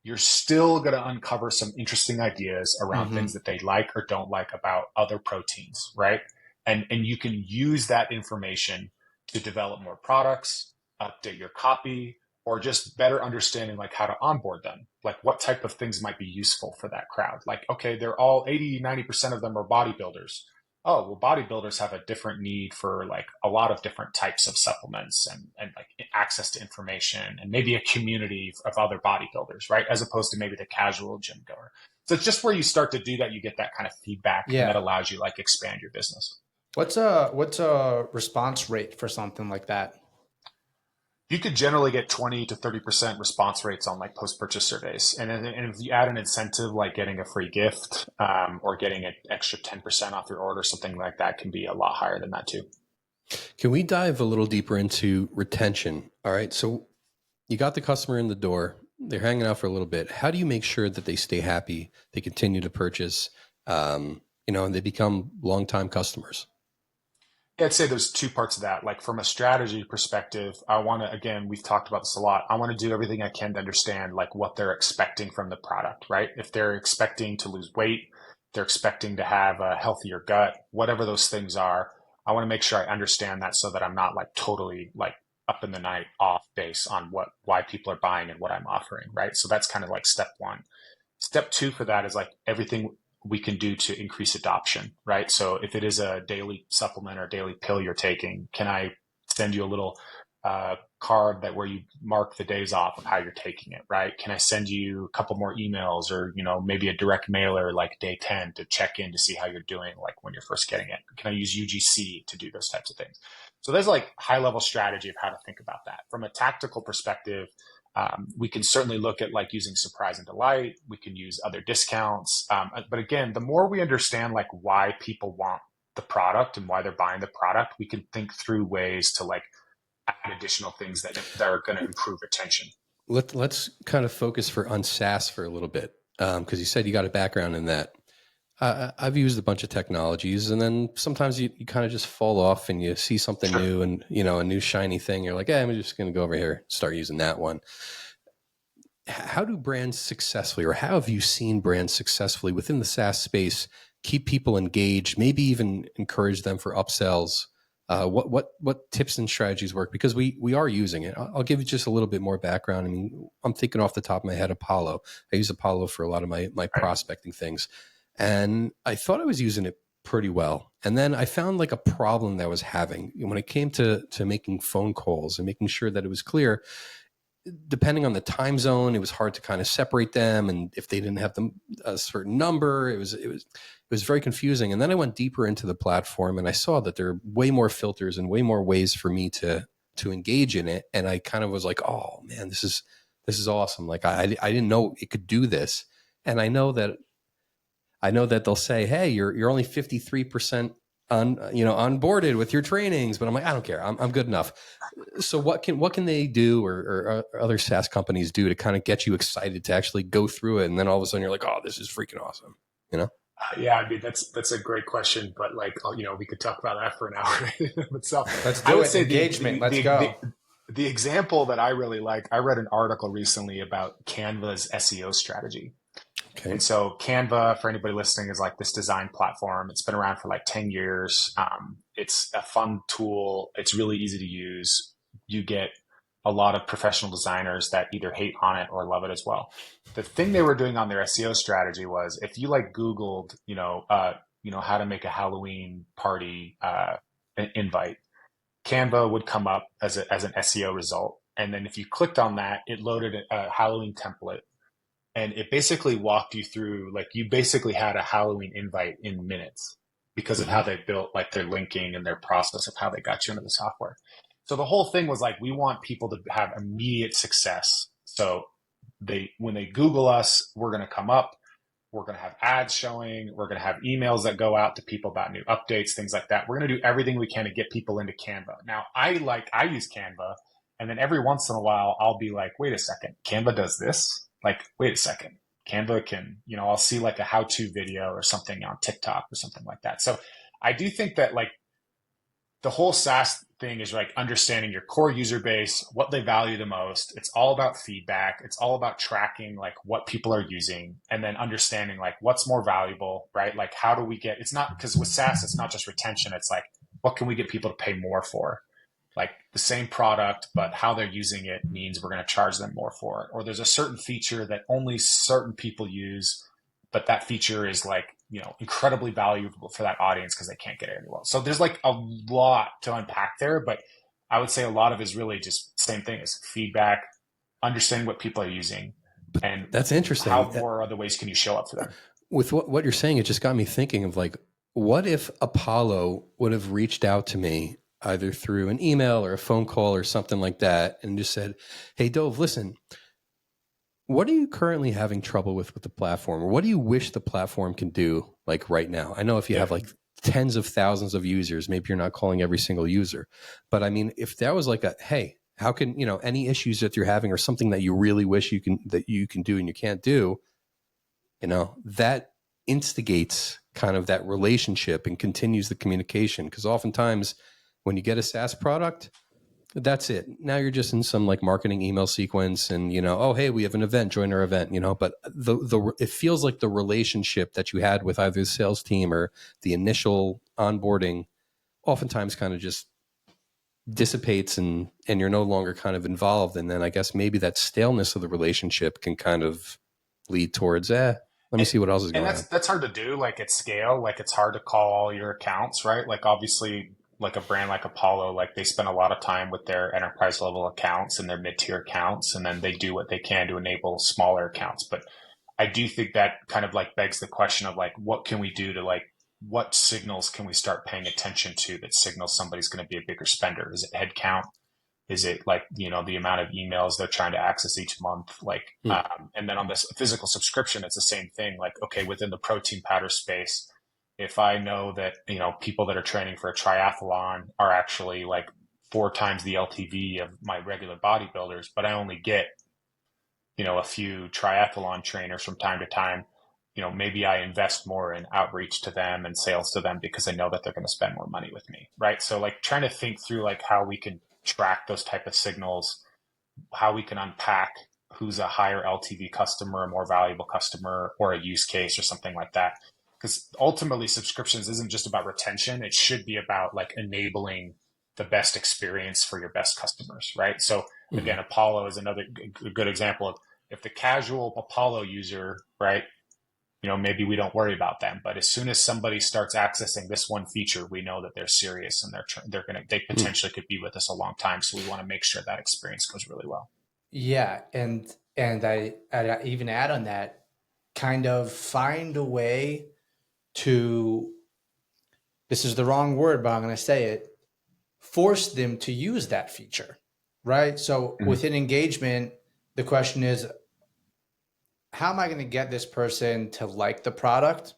you're still going to uncover some interesting ideas around things that they like or don't like about other proteins, right? And you can use that information to develop more products, update your copy, or just better understanding like how to onboard them, like what type of things might be useful for that crowd. Like, okay, they're all 80-90% of them are bodybuilders. Oh, well, bodybuilders have a different need for like a lot of different types of supplements and like access to information and maybe a community of other bodybuilders, right? As opposed to maybe the casual gym goer. So it's just where you start to do that, you get that kind of feedback, and that allows you like expand your business. What's a response rate for something like that? You could generally get 20 to 30% response rates on like post-purchase surveys. And if you add an incentive like getting a free gift or getting an extra 10% off your order, something like that can be a lot higher than that too. Can we dive a little deeper into retention? All right. So you got the customer in the door, they're hanging out for a little bit. How do you make sure that they stay happy, they continue to purchase, and they become longtime customers? I'd say there's two parts of that. Like from a strategy perspective, I want to, again, we've talked about this a lot. I want to do everything I can to understand like what they're expecting from the product, right? If they're expecting to lose weight, they're expecting to have a healthier gut, whatever those things are, I want to make sure I understand that so that I'm not like totally like up in the night off base on why people are buying and what I'm offering, right? So that's kind of like step one. Step two for that is like everything we can do to increase adoption, right? So if it is a daily supplement or daily pill you're taking, can I send you a little card that where you mark the days off of how you're taking it, right? Can I send you a couple more emails or, maybe a direct mailer like day 10 to check in to see how you're doing, like when you're first getting it? Can I use UGC to do those types of things? So there's like high level strategy of how to think about that. From a tactical perspective, we can certainly look at like using surprise and delight. We can use other discounts. But again, the more we understand like why people want the product and why they're buying the product, we can think through ways to like add additional things that are going to improve retention. Let's kind of focus on SaaS for a little bit. Because you said you got a background in that. I've used a bunch of technologies, and then sometimes you kind of just fall off and you see something new and, a new shiny thing. You're like, hey, I'm just going to go over here and start using that one. How do brands successfully, or how have you seen brands successfully within the SaaS space keep people engaged, maybe even encourage them for upsells? What tips and strategies work? Because we are using it. I'll give you just a little bit more background. I mean, I'm thinking off the top of my head, Apollo. I use Apollo for a lot of my prospecting things. And I thought I was using it pretty well. And then I found like a problem that I was having when it came to making phone calls and making sure that it was clear. Depending on the time zone, it was hard to kind of separate them. And if they didn't have a certain number, it was very confusing. And then I went deeper into the platform and I saw that there are way more filters and way more ways for me to engage in it. And I kind of was like, oh man, this is awesome. Like I didn't know it could do this. And I know that they'll say, hey, you're only 53% onboarded with your trainings, but I'm like, I don't care. I'm good enough. So what can they do or other SaaS companies do to kind of get you excited to actually go through it? And then all of a sudden you're like, oh, this is freaking awesome. Yeah, I mean, that's a great question, but like, we could talk about that for an hour itself. Let's do it. Engagement. Let's go. The example that I really like, I read an article recently about Canva's SEO strategy. Okay. And so Canva, for anybody listening, is like this design platform. It's been around for like 10 years. It's a fun tool. It's really easy to use. You get a lot of professional designers that either hate on it or love it as well. The thing they were doing on their SEO strategy was if you like Googled, how to make a Halloween party invite, Canva would come up as an SEO result. And then if you clicked on that, it loaded a Halloween template. And it basically walked you through, like you basically had a Halloween invite in minutes because of how they built like their linking and their process of how they got you into the software. So the whole thing was like, we want people to have immediate success. So when they Google us, we're going to come up, we're going to have ads showing, we're going to have emails that go out to people about new updates, things like that. We're going to do everything we can to get people into Canva. Now I use Canva, and then every once in a while I'll be like, wait a second, Canva does this? Like, wait a second, Canva can, I'll see like a how-to video or something on TikTok or something like that. So I do think that like the whole SaaS thing is like understanding your core user base, what they value the most. It's all about feedback. It's all about tracking like what people are using and then understanding like what's more valuable, right? Like it's not because with SaaS, it's not just retention. It's like, what can we get people to pay more for? like the same product, but how they're using it means we're going to charge them more for it. Or there's a certain feature that only certain people use, but that feature is like, incredibly valuable for that audience because they can't get it anywhere else. So there's like a lot to unpack there, but I would say a lot of it is really just same thing as feedback, understanding what people are using, and that's interesting. How more other ways can you show up for them? With what you're saying, it just got me thinking of like, what if Apollo would have reached out to me either through an email or a phone call or something like that and just said, hey, Dove, listen, what are you currently having trouble with the platform? Or what do you wish the platform can do like right now? I know if you have like tens of thousands of users, maybe you're not calling every single user. But I mean, if that was like hey, how can, any issues that you're having or something that you really wish you can do and you can't do, that instigates kind of that relationship and continues the communication. Because oftentimes when you get a SaaS product, that's it. Now you're just in some like marketing email sequence and, oh, hey, we have an event, join our event, but it feels like the relationship that you had with either the sales team or the initial onboarding oftentimes kind of just dissipates and you're no longer kind of involved. And then I guess maybe that staleness of the relationship can kind of lead towards, let me see what else is going on. And that's hard to do, like at scale. Like it's hard to call all your accounts, right? Like obviously, like a brand like Apollo, like they spend a lot of time with their enterprise level accounts and their mid-tier accounts, and then they do what they can to enable smaller accounts. But I do think that kind of like begs the question of like, what can we do to like, what signals can we start paying attention to that signals somebody's going to be a bigger spender? Is it headcount? Is it like, the amount of emails they're trying to access each month? Like, and then on this physical subscription, it's the same thing. Like, okay, within the protein powder space, if I know that, people that are training for a triathlon are actually like 4 times the LTV of my regular bodybuilders, but I only get, a few triathlon trainers from time to time, maybe I invest more in outreach to them and sales to them because I know that they're going to spend more money with me. Right. So like trying to think through like how we can track those type of signals, how we can unpack who's a higher LTV customer, a more valuable customer, or a use case or something like that. Because ultimately subscriptions isn't just about retention. It should be about like enabling the best experience for your best customers, right? So again, Apollo is another good example of if the casual Apollo user, right, maybe we don't worry about them, but as soon as somebody starts accessing this one feature, we know that they're serious and they potentially could be with us a long time. So we want to make sure that experience goes really well. Yeah, and I even add on that, kind of find a way to, this is the wrong word, but I'm going to say it, force them to use that feature, right? So within engagement, the question is, how am I going to get this person to like the product?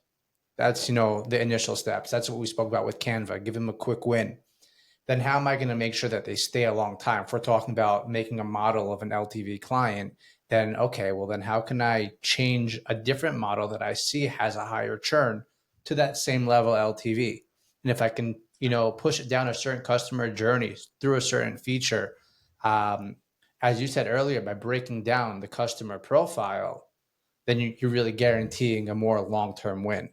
That's, the initial steps. That's what we spoke about with Canva. Give them a quick win. Then how am I going to make sure that they stay a long time? If we're talking about making a model of an LTV client, then okay, well then how can I change a different model that I see has a higher churn to that same level LTV? And if I can, push it down a certain customer journey through a certain feature, as you said earlier, by breaking down the customer profile, then you're really guaranteeing a more long-term win.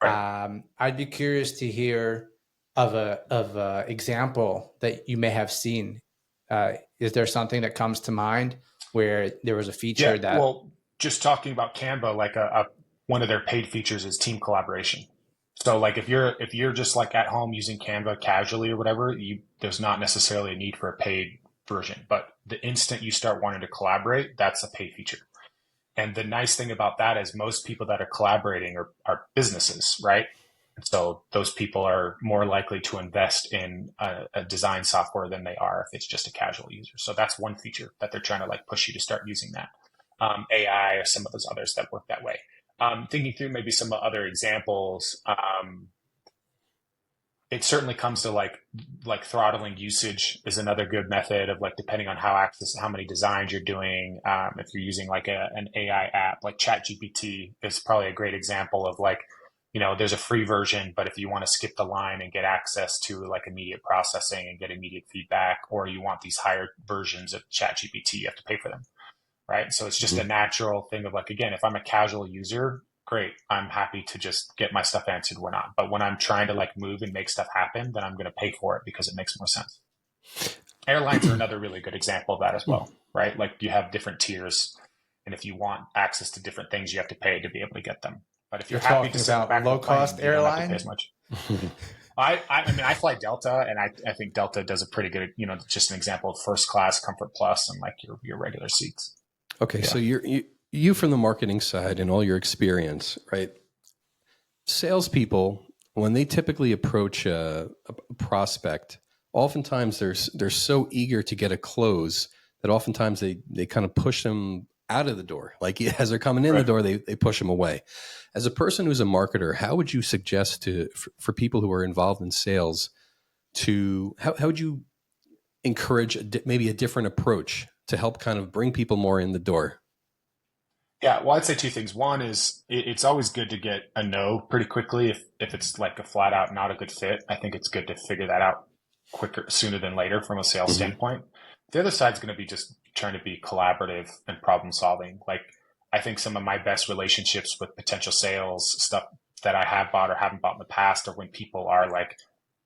Right. I'd be curious to hear of a example that you may have seen. Is there something that comes to mind where there was a feature that? Well, just talking about Canva, like one of their paid features is team collaboration. So like if you're just like at home using Canva casually or whatever, there's not necessarily a need for a paid version. But the instant you start wanting to collaborate, that's a paid feature. And the nice thing about that is most people that are collaborating are businesses, right? So those people are more likely to invest in a design software than they are if it's just a casual user. So that's one feature that they're trying to like push you to start using that. AI or some of those others that work that way. Thinking through maybe some other examples, it certainly comes to like throttling usage is another good method of like, depending on how many designs you're doing. If you're using like an AI app, like ChatGPT is probably a great example of like, there's a free version, but if you want to skip the line and get access to like immediate processing and get immediate feedback, or you want these higher versions of ChatGPT, you have to pay for them. Right. So it's just a natural thing of like, again, if I'm a casual user, great, I'm happy to just get my stuff answered or not. But when I'm trying to like move and make stuff happen, then I'm going to pay for it because it makes more sense. Airlines are another really good example of that as well, right? Like you have different tiers, and if you want access to different things, you have to pay to be able to get them. But if you're happy to sit in the back of the plane, you don't have to pay as much. I mean, I fly Delta, and I think Delta does a pretty good, just an example of first class, comfort plus, and like your regular seats. Okay, so you from the marketing side and all your experience, right? Salespeople, when they typically approach a prospect, oftentimes they're so eager to get a close that oftentimes they kind of push them out of the door. Like as they're coming in the door, they push them away. As a person who's a marketer, how would you suggest for people who are involved in sales how would you encourage maybe a different approach to help kind of bring people more in the door? Yeah, well, I'd say two things. One is it's always good to get a no pretty quickly if it's like a flat out not a good fit. I think it's good to figure that out sooner than later from a sales standpoint. The other side's going to be just trying to be collaborative and problem solving. Like I think some of my best relationships with potential sales stuff that I have bought or haven't bought in the past are when people are like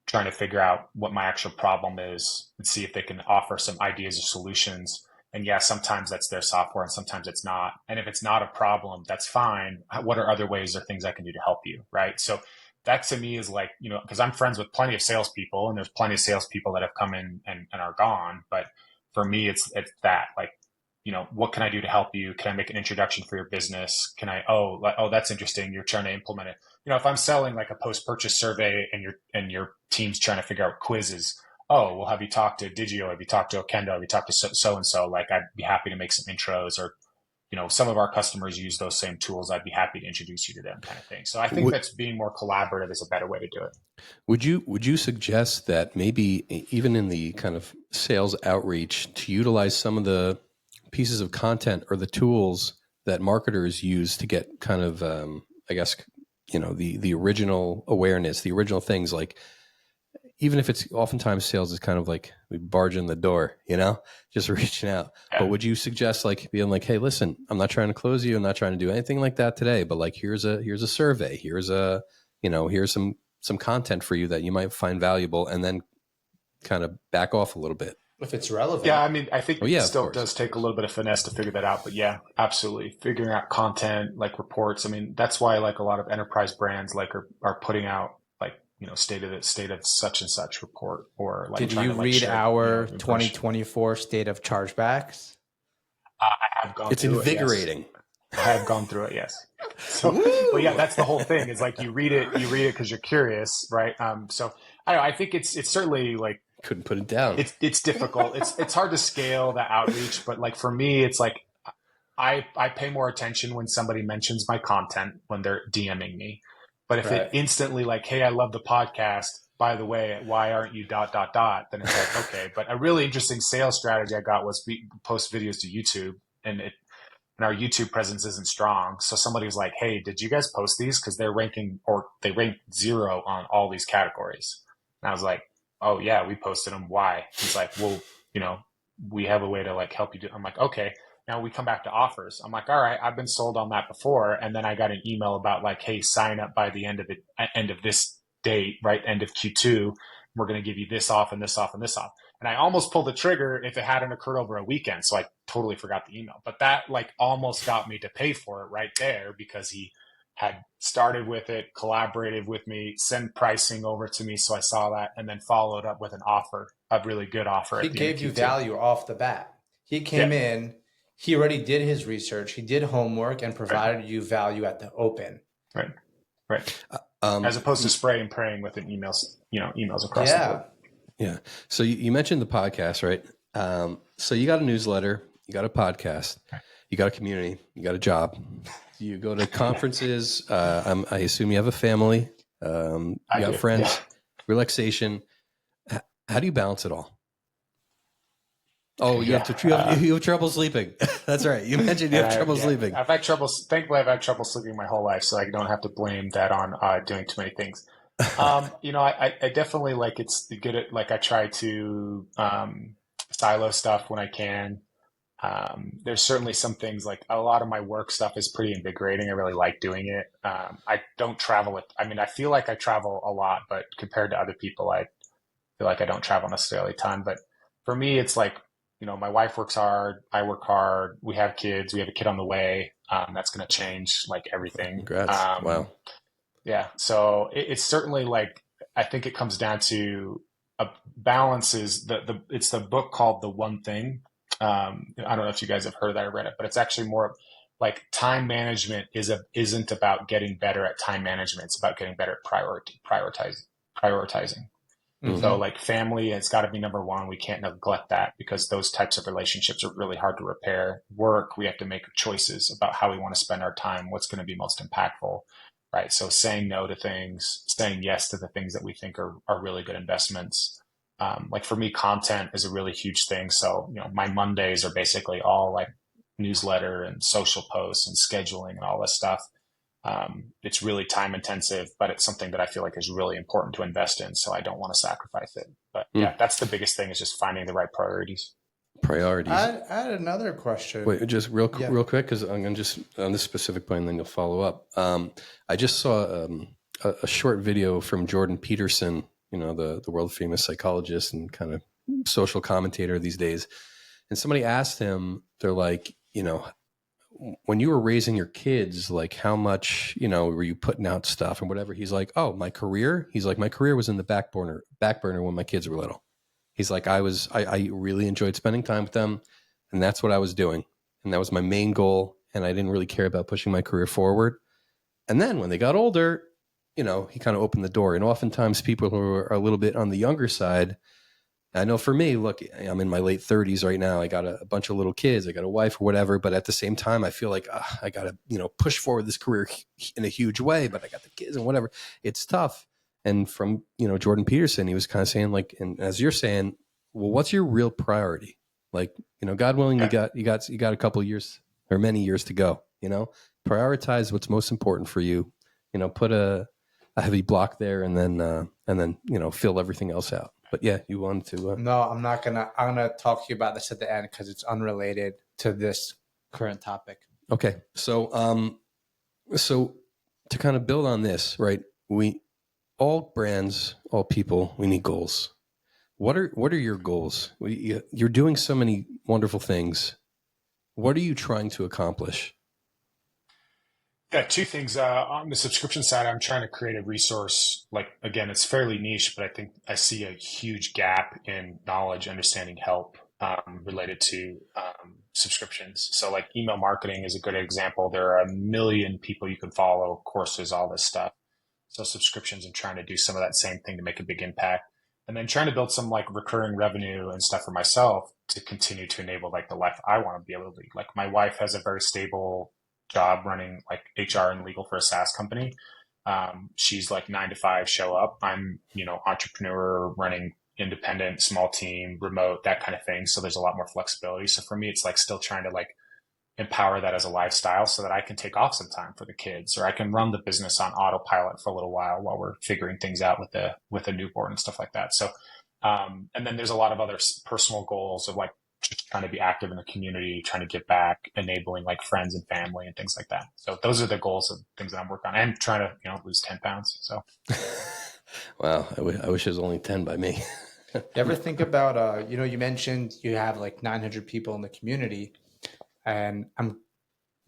trying to figure out what my actual problem is and see if they can offer some ideas or solutions. And yeah, sometimes that's their software and sometimes it's not. And if it's not a problem, that's fine. What are other ways or things I can do to help you? Right. So that to me is like, because I'm friends with plenty of salespeople and there's plenty of salespeople that have come in and are gone. But for me, it's that like, what can I do to help you? Can I make an introduction for your business? Can I, that's interesting. You're trying to implement it. If I'm selling like a post-purchase survey and your team's trying to figure out quizzes, oh, well, have you talked to Digio? Have you talked to Okendo? Have you talked to so-and-so? Like, I'd be happy to make some intros or, some of our customers use those same tools. I'd be happy to introduce you to them kind of thing. So I think that's being more collaborative is a better way to do it. Would you suggest that maybe even in the kind of sales outreach to utilize some of the pieces of content or the tools that marketers use to get kind of, I guess, the original awareness, the original things, like even if it's oftentimes sales is kind of like we barge in the door, just reaching out. Yeah. But would you suggest like being like, hey, listen, I'm not trying to close you. I'm not trying to do anything like that today, but like, here's a survey, here's some content for you that you might find valuable, and then kind of back off a little bit. If it's relevant. Yeah, I mean, I think it still does take a little bit of finesse to figure that out. But yeah, absolutely. Figuring out content, like reports. I mean, that's why like a lot of enterprise brands like are putting out like, state of such and such report or like. Did you read our 2024 state of chargebacks? I have gone through it. It's invigorating. Yes. I have gone through it. Yes. So, but yeah, that's the whole thing. It's like you read it because you're curious, right? So I think it's certainly like, couldn't put it down. It's difficult. It's hard to scale the outreach, but like for me, it's like I pay more attention when somebody mentions my content when they're DMing me. But if it instantly like, hey, I love the podcast, by the way, why aren't you ... then it's like, okay. But a really interesting sales strategy I got was we post videos to YouTube and our YouTube presence isn't strong. So somebody was like, hey, did you guys post these? Because they rank 0 on all these categories. And I was like, oh yeah, we posted them. Why? He's like, well, we have a way to like help you do. I'm like, okay. Now we come back to offers. I'm like, all right, I've been sold on that before. And then I got an email about like, hey, sign up by the end of this date, right? End of Q2. We're going to give you this off and this off and this off. And I almost pulled the trigger if it hadn't occurred over a weekend. So I totally forgot the email, but that like almost got me to pay for it right there because he had started with it, collaborated with me, sent pricing over to me. So I saw that and then followed up with an offer, a really good offer. He gave you value off the bat. He came in, he already did his research. He did homework and provided you value at the open. Right. As opposed to spray and praying with an emails across the board. Yeah. So you mentioned the podcast, right? So you got a newsletter, you got a podcast, you got a community, you got a job. You go to conferences. I assume you have a family. You got friends, relaxation. How do you balance it all? Oh, you have trouble sleeping. That's right. You mentioned you have trouble sleeping. I've had trouble. Thankfully, I've had trouble sleeping my whole life, so I don't have to blame that on doing too many things. I definitely like it's good at like I try to silo stuff when I can. There's certainly some things like a lot of my work stuff is pretty invigorating. I really like doing it. I don't travel I feel like I travel a lot, but compared to other people, feel like I don't travel necessarily a ton. But for me, it's like, my wife works hard, I work hard, we have kids, we have a kid on the way. That's going to change like everything. Congrats. Wow. Yeah. So it's certainly like, I think it comes down to a balance. Is it's the book called The One Thing. I don't know if you guys have heard that or read it, but it's actually more like time management isn't about getting better at time management. It's about getting better at prioritizing. Mm-hmm. So like family, it's got to be number one. We can't neglect that because those types of relationships are really hard to repair. Work, we have to make choices about how we want to spend our time, what's going to be most impactful, right? So saying no to things, saying yes to the things that we think are really good investments. Like for me, content is a really huge thing. So, my Mondays are basically all like newsletter and social posts and scheduling and all this stuff. It's really time intensive, but it's something that I feel like is really important to invest in. So I don't want to sacrifice it. But yeah, that's the biggest thing, is just finding the right priorities. I had another question. Wait, just real quick, because I'm going to just on this specific point, and then you'll follow up. I just saw a short video from Jordan Peterson, the world famous psychologist and kind of social commentator these days. And somebody asked him, they're like, when you were raising your kids, like how much, were you putting out stuff and whatever? He's like, oh, my career. He's like, my career was in the back burner when my kids were little. He's like, I really enjoyed spending time with them, and that's what I was doing. And that was my main goal. And I didn't really care about pushing my career forward. And then when they got older, he kind of opened the door. And oftentimes people who are a little bit on the younger side, I know for me, look, I'm in my late 30s right now. I got a bunch of little kids. I got a wife or whatever. But at the same time, I feel like I got to, push forward this career in a huge way. But I got the kids and whatever. It's tough. And from, Jordan Peterson, he was kind of saying like, and as you're saying, well, what's your real priority? Like, God willing, you got a couple of years or many years to go, prioritize what's most important for you, put a heavy block there and then, fill everything else out. But yeah, you wanted to. No, I'm going to talk to you about this at the end because it's unrelated to this current topic. Okay. So to kind of build on this, right? All brands, all people, we need goals. What are your goals? You're doing so many wonderful things. What are you trying to accomplish? Yeah, two things. On the subscription side, I'm trying to create a resource. Like, again, it's fairly niche, but I think I see a huge gap in knowledge, understanding, help related to subscriptions. So like email marketing is a good example. There are 1 million people you can follow, courses, all this stuff. So subscriptions and trying to do some of that same thing to make a big impact. And then trying to build some like recurring revenue and stuff for myself to continue to enable like the life I want to be able to lead. Like my wife has a very stable job running like HR and legal for a SaaS company. She's like 9 to 5, show up. I'm, entrepreneur, running independent, small team, remote, that kind of thing. So there's a lot more flexibility. So for me, it's like still trying to like empower that as a lifestyle so that I can take off some time for the kids, or I can run the business on autopilot for a little while we're figuring things out with a newborn and stuff like that. So, and then there's a lot of other personal goals of like just trying to be active in the community, trying to give back, enabling like friends and family and things like that. So those are the goals of things that I'm working on, and trying to, lose 10 pounds. So. Wow. I wish it was only 10 by me. You ever think about, you mentioned you have like 900 people in the community, and I'm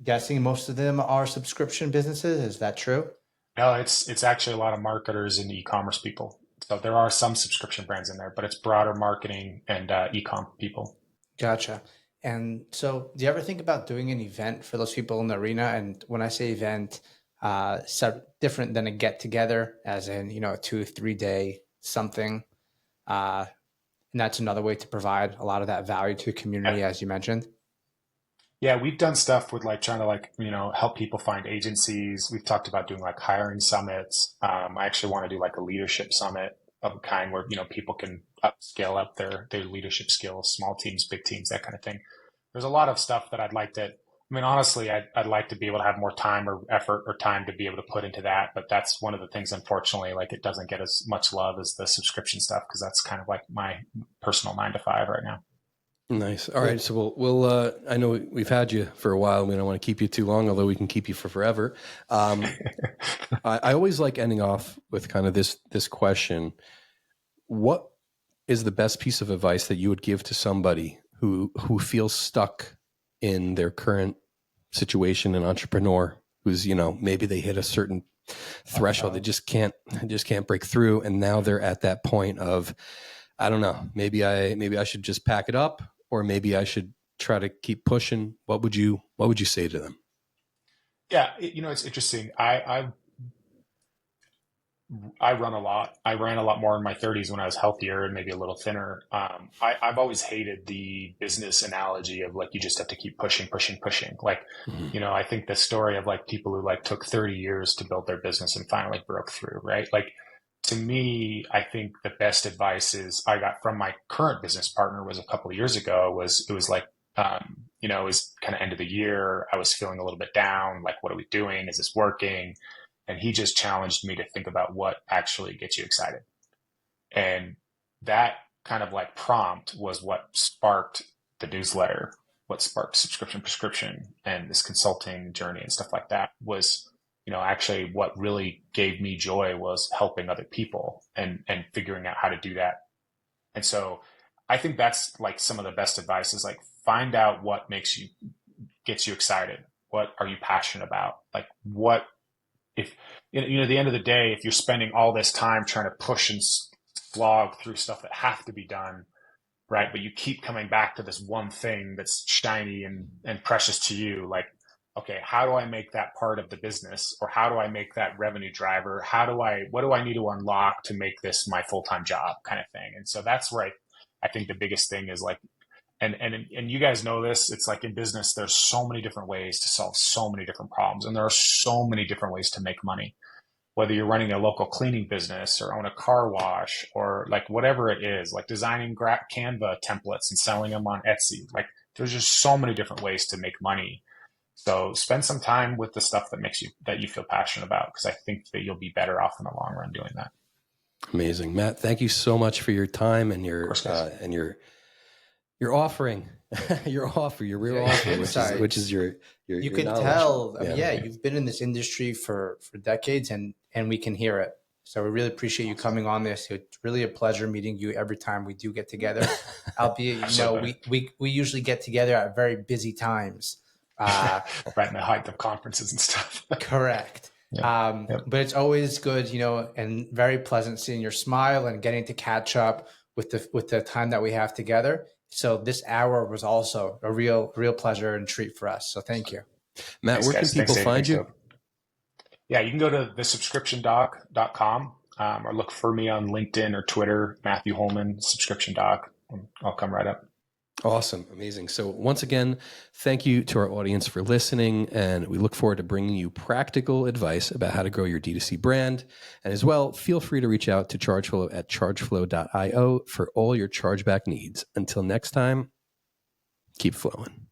guessing most of them are subscription businesses. Is that true? No, it's actually a lot of marketers and e-commerce people. So there are some subscription brands in there, but it's broader marketing and e-com people. Gotcha. And so do you ever think about doing an event for those people in the arena? And when I say event, different than a get together, as in, a 2-3 day something. And that's another way to provide a lot of that value to the community, as you mentioned. Yeah, we've done stuff with like trying to like, help people find agencies. We've talked about doing like hiring summits. I actually want to do like a leadership summit of a kind where, people can scale up their leadership skills, small teams, big teams, that kind of thing. There's a lot of stuff that I'd like to, honestly, I'd like to be able to have more time or effort or time to be able to put into that. But that's one of the things, unfortunately, like it doesn't get as much love as the subscription stuff, because that's kind of like my personal 9 to 5 right now. Nice. All right. So we'll I know we've had you for a while. We don't want to keep you too long, although we can keep you for forever. I always like ending off with kind of this question. What is the best piece of advice that you would give to somebody who feels stuck in their current situation, an entrepreneur who's, maybe they hit a certain threshold, they just can't break through, and now they're at that point of, I don't know, maybe I should just pack it up, or maybe I should try to keep pushing. What would you say to them? Yeah, it's interesting. I run a lot. I ran a lot more in my 30s when I was healthier and maybe a little thinner. I've always hated the business analogy of like, you just have to keep pushing. Like, I think the story of like people who like took 30 years to build their business and finally broke through, right? Like, to me, I think the best advice is I got from my current business partner was a couple of years ago it was like, it was kind of end of the year. I was feeling a little bit down. Like, what are we doing? Is this working? And he just challenged me to think about what actually gets you excited. And that kind of like prompt was what sparked the newsletter, what sparked subscription prescription and this consulting journey and stuff like that was, actually what really gave me joy was helping other people and figuring out how to do that. And so I think that's like some of the best advice is like, find out what gets you excited. What are you passionate about? Like if at the end of the day, if you're spending all this time trying to push and slog through stuff that have to be done, right? But you keep coming back to this one thing that's shiny and precious to you. Like, okay, how do I make that part of the business, or how do I make that revenue driver? What do I need to unlock to make this my full-time job kind of thing? And so that's where I think the biggest thing is like, and you guys know this, it's like in business, there's so many different ways to solve so many different problems. And there are so many different ways to make money, whether you're running a local cleaning business or own a car wash or like whatever it is, like designing Canva templates and selling them on Etsy. Like there's just so many different ways to make money. So spend some time with the stuff that you feel passionate about, because I think that you'll be better off in the long run doing that. Amazing. Matt, thank you so much for your time and your offering, your real offer, which is your you can knowledge. tell, you've been in this industry for decades and we can hear it. So we really appreciate you coming on this. It's really a pleasure meeting you every time we do get together, albeit, we usually get together at very busy times. Right in the height of conferences and stuff. Correct. But it's always good, and very pleasant seeing your smile and getting to catch up with the time that we have together. So this hour was also a real pleasure and treat for us. So thank you. Matt, where can people find you? Yeah, you can go to thesubscriptiondoc.com or look for me on LinkedIn or Twitter, Matthew Holman, Subscription Doc. I'll come right up. Awesome. Amazing. So once again, thank you to our audience for listening, and we look forward to bringing you practical advice about how to grow your D2C brand. And as well, feel free to reach out to Chargeflow at chargeflow.io for all your chargeback needs. Until next time, keep flowing.